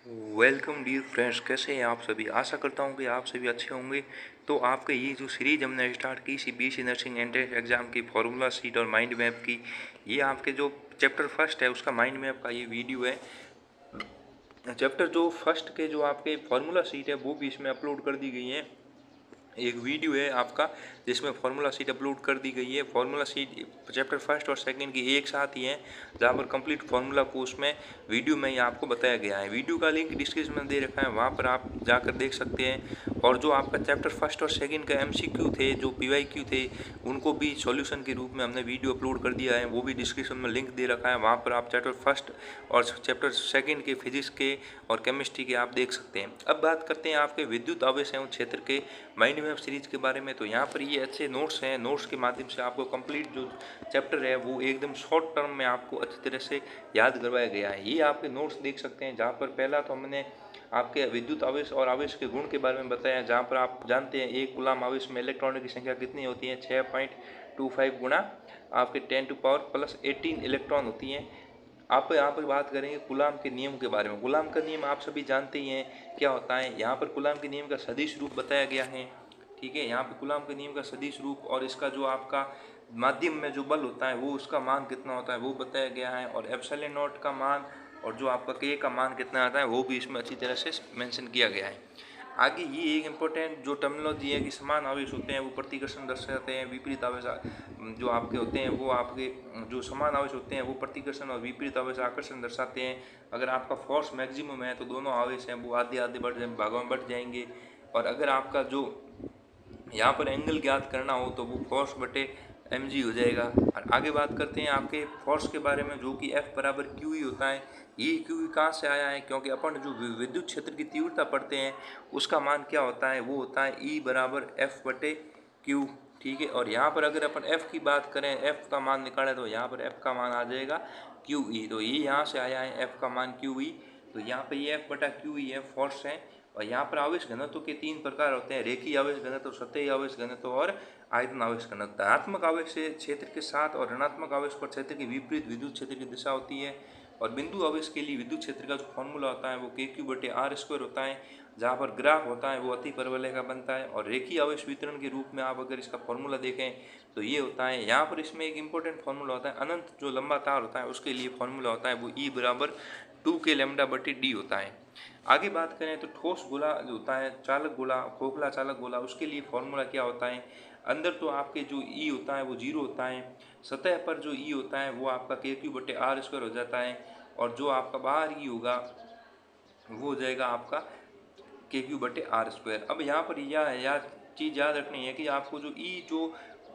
Welcome dear friends, कैसे हैं आप सभी। आशा करता हूं कि आप सभी अच्छे होंगे। तो आपके ये जो सीरीज हमने स्टार्ट की सीबीएसई नर्सिंग एंट्रेंस एग्ज़ाम की फार्मूला शीट और माइंड मैप की, ये आपके जो चैप्टर फर्स्ट है उसका माइंड मैप का ये वीडियो है। चैप्टर जो फर्स्ट के जो आपके फार्मूला शीट है वो भी इसमें अपलोड कर दी गई है। एक वीडियो है आपका जिसमें फार्मूला शीट अपलोड कर दी गई है। फार्मूला शीट चैप्टर फर्स्ट और सेकंड की एक साथ ही है, जहाँ पर कंप्लीट फार्मूला को उसमें वीडियो में ही आपको बताया गया है। वीडियो का लिंक डिस्क्रिप्शन में दे रखा है, वहाँ पर आप जाकर देख सकते हैं। और जो आपका चैप्टर फर्स्ट और सेकंड का एमसीक्यू थे, जो पीवाईक्यू थे, उनको भी सॉल्यूशन के रूप में हमने वीडियो अपलोड कर दिया है, वो भी डिस्क्रिप्शन में लिंक दे रखा है। वहाँ पर आप चैप्टर फर्स्ट और चैप्टर सेकंड के फिजिक्स के और केमिस्ट्री के आप देख सकते हैं। अब बात करते हैं आपके विद्युत आवेश एवं क्षेत्र के माइंड मैप सीरीज के बारे में। तो यहाँ पर ये अच्छे नोट्स हैं, नोट्स के माध्यम से आपको कंप्लीट जो चैप्टर है वो एकदम शॉर्ट टर्म में आपको अच्छी तरह से याद करवाया गया है। ये आपके नोट्स देख सकते हैं, जहाँ पर पहला तो हमने आपके विद्युत आवेश और आवेश के गुण के बारे में बताया, जहाँ पर आप जानते हैं एक कूलम आवेश में इलेक्ट्रॉनों की संख्या कितनी होती है, 6.25 गुणा आपके 10⁻18 इलेक्ट्रॉन होती हैं। आप यहाँ पर बात करेंगे कूलम के नियम के बारे में। कूलम का नियम आप सभी जानते ही हैं क्या होता है। यहाँ पर कूलम के नियम का सदिश रूप बताया गया है, ठीक है। यहाँ पर कूलम के नियम का सदिश रूप और इसका जो आपका माध्यम में जो बल होता है वो उसका मान कितना होता है वो बताया गया है। और एप्सिलॉन नॉट का मान और जो आपका के का मान कितना आता है वो भी इसमें अच्छी तरह से मेंशन किया गया है। आगे ये एक इम्पोर्टेंट जो टर्मिनोलॉजी है कि समान आवेश होते हैं वो प्रतिकर्षण दर्शाते हैं, विपरीत आवेश जो आपके होते हैं वो आपके जो समान आवेश होते हैं वो प्रतिकर्षण और विपरीत आवेश आकर्षण दर्शाते हैं। अगर आपका फोर्स मैक्सिमम है तो दोनों आवेश हैं वो आधे आधे भागों में बढ़ जाएंगे। और अगर आपका जो यहाँ पर एंगल ज्ञात करना हो तो वो फोर्स बटे mg हो जाएगा। और आगे बात करते हैं आपके फोर्स के बारे में, जो कि F बराबर क्यू ई होता है। ये क्यू ई कहाँ से आया है, क्योंकि अपन जो विद्युत क्षेत्र की तीव्रता पढ़ते हैं उसका मान क्या होता है, वो होता है E बराबर F बटे क्यू, ठीक है। और यहाँ पर अगर अपन F की बात करें, F का मान निकालें तो यहाँ पर F का मान आ जाएगा क्यू ई। तो ये यहाँ से आया है F का मान क्यू ई। तो यहाँ पर ये F बटा क्यू ई है, फोर्स है। और यहाँ पर आवेश घनत्व के तीन प्रकार होते हैं, रेखीय आवेश घनत्व, सतही आवेश घनत्व और आयतन आवेश घनत्व। धनात्मक आवेश से क्षेत्र के साथ और ऋणात्मक आवेश पर क्षेत्र के विपरीत विद्युत क्षेत्र की दिशा होती है। और बिंदु आवेश के लिए विद्युत क्षेत्र का जो फॉर्मूला होता है वो KQ बटे R स्क्वायर होता है, जहाँ पर ग्राफ होता है वो अति परवलय का बनता है। और रेखीय आवेश वितरण के रूप में आप अगर इसका फॉर्मूला देखें तो ये होता है, यहाँ पर इसमें एक इंपॉर्टेंट फॉर्मूला होता है, अनंत जो लंबा तार होता है उसके लिए फॉर्मूला होता है वो E बराबर 2K लैम्डा बटे D होता है। आगे बात करें तो ठोस गोला जो होता है, चालक गोला, खोखला चालक गोला, उसके लिए फॉर्मूला क्या होता है। अंदर तो आपके जो ई होता है वो जीरो होता है, सतह पर जो ई होता है वो आपका KQ बटे R स्क्वायर हो जाता है। और जो आपका बाहर ई होगा वो हो जाएगा आपका KQ बटे R स्क्वायर। अब यहाँ पर यह चीज़ याद रखनी है कि आपको जो ई जो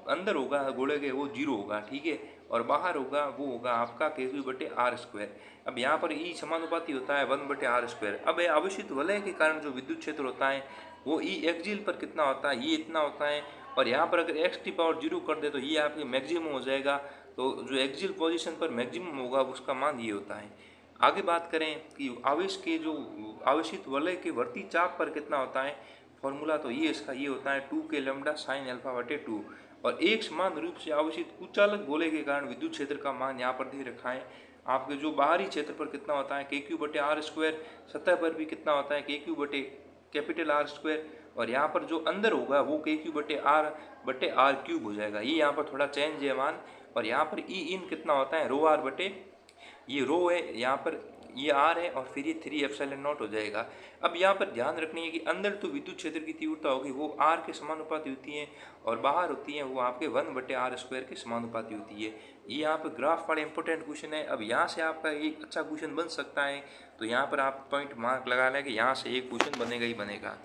अंदर होगा गोले के वो जीरो होगा, ठीक है। और बाहर होगा वो होगा आपका KQ बटे R स्क्वायर। अब यहाँ पर ई समानुपाती होता है 1 बटे R स्क्वायर। अब आवेशित वलय के कारण जो विद्युत क्षेत्र होता है वो ई एक्सियल पर कितना होता है, ये इतना होता है। और यहाँ पर अगर x की पावर 0 कर दे तो ये आपके मैक्सिमम हो जाएगा। तो जो एक्सियल पोजीशन पर मैक्सिमम होगा उसका मान ये होता है। आगे बात करें कि आवेश के जो आवेशित वलय के वर्ती चाप पर कितना होता है फॉर्मूला, तो ये इसका ये होता है 2K लैम्डा साइन अल्फा बटे 2। और एक समान रूप से आवेशित कुचालक गोले के कारण विद्युत क्षेत्र का मान यहाँ पर दे रखा है। आपके जो बाहरी क्षेत्र पर कितना होता है KQ बटे R स्क्वायर, सतह पर भी कितना होता है KQ बटे कैपिटल R स्क्वायर। और यहाँ पर जो अंदर होगा वो KQ बटे R क्यूब हो जाएगा। ये यहाँ पर थोड़ा चेंज है मान। और यहाँ पर ई इन कितना होता है रो R बटे, ये रो है यहाँ पर, ये आर है और फिर ये 3 एप्सिलॉन नॉट हो जाएगा। अब यहाँ पर ध्यान रखनी है कि अंदर तो विद्युत क्षेत्र की तीव्रता होगी वो आर के समानुपाती होती है, और बाहर होती है वो आपके 1 बटे R स्क्वायर के समानुपाती होती है। ये यहाँ पर ग्राफ वाला इंपॉर्टेंट क्वेश्चन है। अब यहाँ से आपका एक अच्छा क्वेश्चन बन सकता है, तो यहाँ पर आप पॉइंट मार्क लगा लें कि यहाँ से एक क्वेश्चन बनेगा ही बनेगा।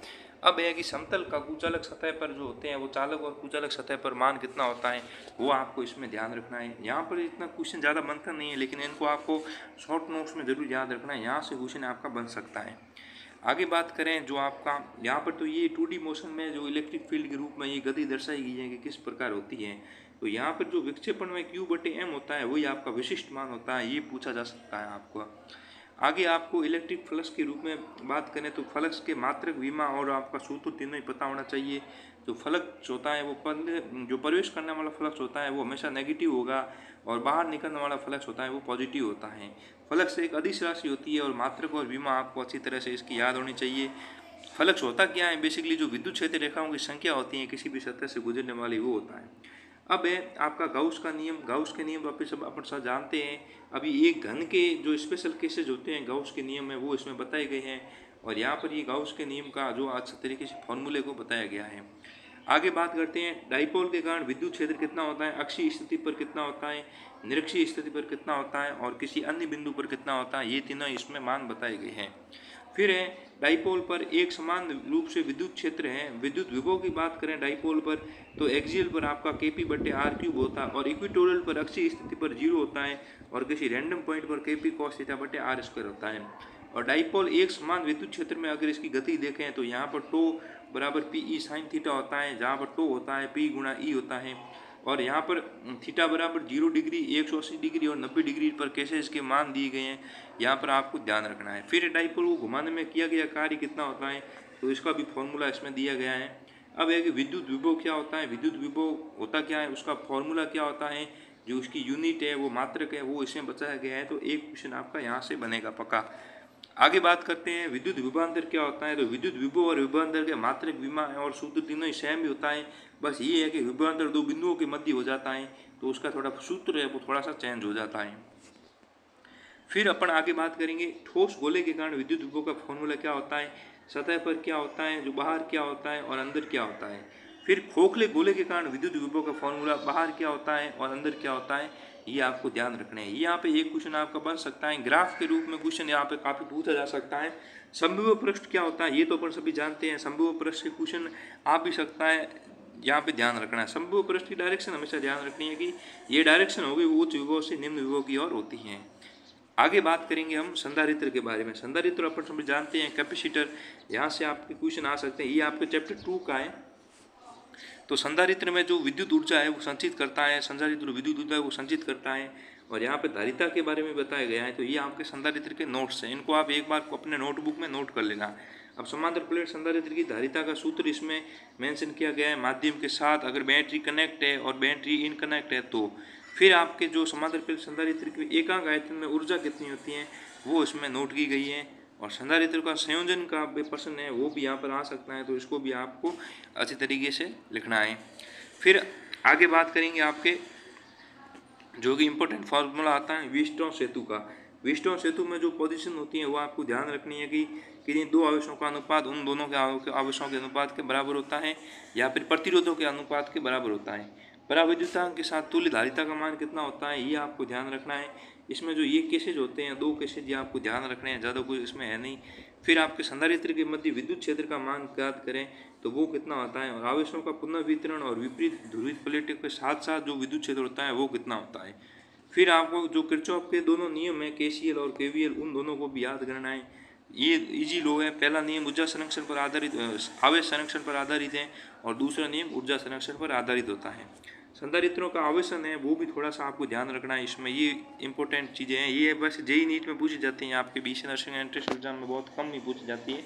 अब यह कि समतल का कुचालक सतह पर जो होते हैं वो चालक और कुचालक सतह पर मान कितना होता है वो आपको इसमें ध्यान रखना है। यहाँ पर इतना क्वेश्चन ज़्यादा बनता नहीं है, लेकिन इनको आपको शॉर्ट नोट्स में ज़रूर याद रखना है, यहाँ से क्वेश्चन आपका बन सकता है। आगे बात करें जो आपका यहाँ पर, तो ये 2D मोशन में जो इलेक्ट्रिक फील्ड के रूप में ये गति दर्शाई गई है कि किस प्रकार होती है। तो यहाँ पर जो विक्षेपण में Q बटे M होता है वही आपका विशिष्ट मान होता है, ये पूछा जा सकता है आपको। आगे आपको इलेक्ट्रिक फ्लक्स के रूप में बात करें तो फ्लक्स के मात्रक, विमा और आपका सूत्र तीनों ही पता होना चाहिए। जो फ्लक्स होता है वो जो प्रवेश करने वाला फ्लक्स होता है वो हमेशा नेगेटिव होगा और बाहर निकलने वाला फ्लक्स होता है वो पॉजिटिव होता है। फ्लक्स एक अदिश राशि होती है और मात्रक और विमा आपको अच्छी तरह से इसकी याद होनी चाहिए। फ्लक्स होता क्या है, बेसिकली जो विद्युत क्षेत्र रेखाओं की संख्या होती है किसी भी सतह से गुजरने वाली, वो होता है। अब है आपका गाउस का नियम। गाउस के नियम अपन सब जानते हैं। अभी एक घन के जो स्पेशल केसेज होते हैं गाउस के नियम में वो इसमें बताए गए हैं और यहाँ पर ये गाउस के नियम का जो अच्छे तरीके से फॉर्मूले को बताया गया है। आगे बात करते हैं डाइपोल के कारण विद्युत क्षेत्र कितना होता है, अक्षीय स्थिति पर कितना होता है, निरक्षीय स्थिति पर कितना होता है और किसी अन्य बिंदु पर कितना होता है, ये तीनों इसमें मान बताए गए हैं। फिर है डाइपोल पर एक समान रूप से विद्युत क्षेत्र है। विद्युत विभव की बात करें डाइपोल पर तो एक्सियल पर आपका Kp/r³ होता है और इक्वेटोरियल पर अक्षीय स्थिति पर 0 होता है और किसी रैंडम पॉइंट पर Kp cos θ/r² होता है। और डाइपोल एक समान विद्युत क्षेत्र में अगर इसकी गति देखें तो यहाँ पर टो बराबर Pe sin θ होता है, जहाँ पर टो होता है P गुणा E होता है और यहाँ पर थीटा बराबर 0 डिग्री, 180 डिग्री और 90 डिग्री पर कैसे इसके मान दिए गए हैं, यहाँ पर आपको ध्यान रखना है। फिर डाइपोल को घुमाने में किया गया कार्य कितना होता है तो इसका भी फॉर्मूला इसमें दिया गया है। अब है कि विद्युत विभव क्या होता है, विद्युत विभव होता क्या है, उसका फॉर्मूला क्या होता है, जो उसकी यूनिट है वो मात्रक है, वो इसमें बताया गया है। तो एक क्वेश्चन आपका यहाँ से बनेगा पक्का। आगे बात करते हैं विद्युत विभवांतर क्या होता है। तो विद्युत विभव और विभवांतर के मात्रक, विमा और सूत्र तीनों ही सेम ही होता है। बस ये है कि विभवांतर दो बिंदुओं के मध्य हो जाता है तो उसका थोड़ा सूत्र है वो थोड़ा सा चेंज हो जाता है। फिर अपन आगे बात करेंगे ठोस गोले के कारण विद्युत विभव का फॉर्मूला क्या होता है, सतह पर क्या होता है, जो बाहर क्या होता है और अंदर क्या होता है। फिर खोखले गोले के कारण विद्युत विभव का फॉर्मूला बाहर क्या होता है और अंदर क्या होता है, ये आपको ध्यान रखना है। यहाँ पे एक क्वेश्चन आपका बन सकता है, ग्राफ के रूप में क्वेश्चन यहाँ पे काफ़ी पूछा जा सकता है। समविभव पृष्ठ क्या होता है ये तो अपन सभी जानते हैं। समविभव पृष्ठ के क्वेश्चन आ भी सकता है, यहाँ पे ध्यान रखना है। समविभव पृष्ठ की डायरेक्शन हमेशा ध्यान रखनी है कि ये डायरेक्शन होगी वो उच्च विभव से निम्न विभव की ओर होती है। आगे बात करेंगे हम संधारित्र के बारे में। संधारित्र अपन सभी जानते हैं, कैपेसिटर, यहाँ से आपके क्वेश्चन आ सकते हैं। ये आपके चैप्टर 2 का है। तो संधारित्र में जो विद्युत ऊर्जा है वो संचित करता है, संधारित्र विद्युत ऊर्जा है वो संचित करता है और यहाँ पे धारिता के बारे में बताया गया है। तो ये आपके संधारित्र के नोट्स हैं, इनको आप एक बार अपने नोटबुक में नोट कर लेना। अब समांतर प्लेट संधारित्र की धारिता का सूत्र इसमें मेंशन किया गया है माध्यम के साथ। अगर बैटरी कनेक्ट है और बैटरी इनकनेक्ट है तो फिर आपके जो समांतर प्लेट संधारित्र की एकांक आयतन में ऊर्जा कितनी होती है वो इसमें नोट की गई है। और संधारित्र का संयोजन का प्रश्न है वो भी यहाँ पर आ सकता है, तो इसको भी आपको अच्छी तरीके से लिखना है। फिर आगे बात करेंगे आपके जो कि इम्पोर्टेंट फार्मूला आता है व्हीटस्टोन सेतु का। व्हीटस्टोन सेतु में जो पोजीशन होती है वो आपको ध्यान रखनी है कि किन्हीं दो आवेशों का अनुपात उन दोनों के आवेशों के अनुपात के बराबर होता है या फिर प्रतिरोधों के अनुपात के बराबर होता है। पराविद्युतांक के साथ तुल्य धारिता का मान कितना होता है ये आपको ध्यान रखना है। इसमें जो ये केसेज होते हैं, दो केसेज, ये आपको ध्यान रखने हैं, ज़्यादा कुछ इसमें है नहीं। फिर आपके संधारित्र के मध्य विद्युत क्षेत्र का मान ज्ञात करें तो वो कितना होता है और आवेशों का पुनर्वितरण और विपरीत ध्रुवित प्लेटों के साथ साथ जो विद्युत क्षेत्र होता है वो कितना होता है। फिर आपको जो किरचॉफ के दोनों नियम है KCL और KVL, उन दोनों को भी याद करना है। ये इजी लो है। पहला नियम ऊर्जा संरक्षण पर आधारित, आवेश संरक्षण पर आधारित है और दूसरा नियम ऊर्जा संरक्षण पर आधारित होता है। संधारित्रों का आवेशन है वो भी थोड़ा सा आपको ध्यान रखना है। इसमें ये इंपॉर्टेंट चीज़ें हैं, ये बस JEE नीट में पूछी जाती हैं, आपके BC नर्सिंग एंट्रेंस एग्जाम में बहुत कम ही पूछी जाती है।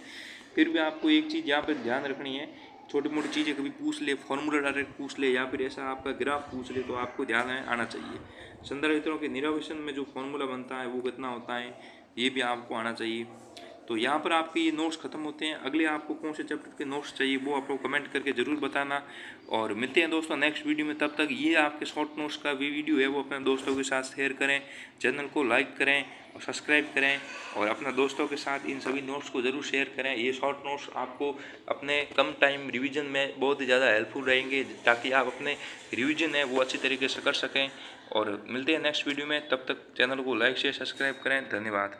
फिर भी आपको एक चीज़ यहाँ पर ध्यान रखनी है, छोटी मोटी चीज़ें कभी पूछ ले, फॉर्मूला डायरेक्ट पूछ ले या फिर ऐसा आपका ग्राफ पूछ ले तो आपको ध्यान आना चाहिए। संधारित्रों के निरावेशन में जो फॉर्मूला बनता है वो कितना होता है ये भी आपको आना चाहिए। तो यहाँ पर आपके ये नोट्स खत्म होते हैं। अगले आपको कौन से चैप्टर के नोट्स चाहिए वो आपको कमेंट करके ज़रूर बताना और मिलते हैं दोस्तों नेक्स्ट वीडियो में। तब तक ये आपके शॉर्ट नोट्स का भी वीडियो है वो अपने दोस्तों के साथ शेयर करें, चैनल को लाइक करें और सब्सक्राइब करें और अपने दोस्तों के साथ इन सभी नोट्स को ज़रूर शेयर करें। ये शॉर्ट नोट्स आपको अपने कम टाइम रिवीजन में बहुत ही ज़्यादा हेल्पफुल रहेंगे ताकि आप अपने रिवीजन है वो अच्छी तरीके से कर सकें। और मिलते हैं नेक्स्ट वीडियो में, तब तक चैनल को लाइक शेयर सब्सक्राइब करें। धन्यवाद।